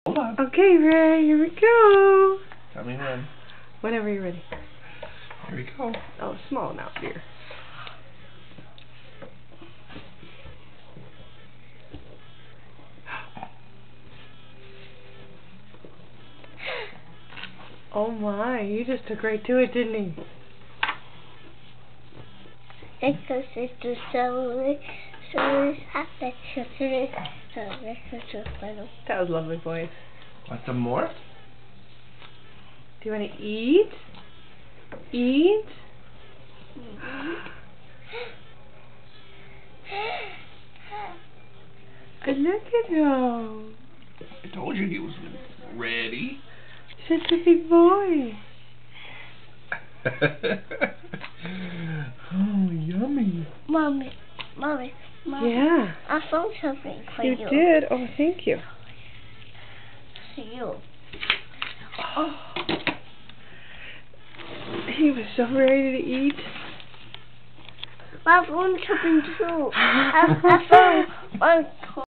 Hold on. Okay, Ray, here we go. Tell me when. Whenever you're ready. Here we go. Oh, small amount, dear. Oh my, you just took right to it, didn't he? Because it's so happy. That was a lovely voice. Want some more? Do you want to eat? Eat? Look at him. I told you he was ready. Such a big boy. Oh, yummy. Mommy. Yeah. I found something for You you. did? Oh, thank you. For you. Oh. He was so ready to eat. I found something too. I found one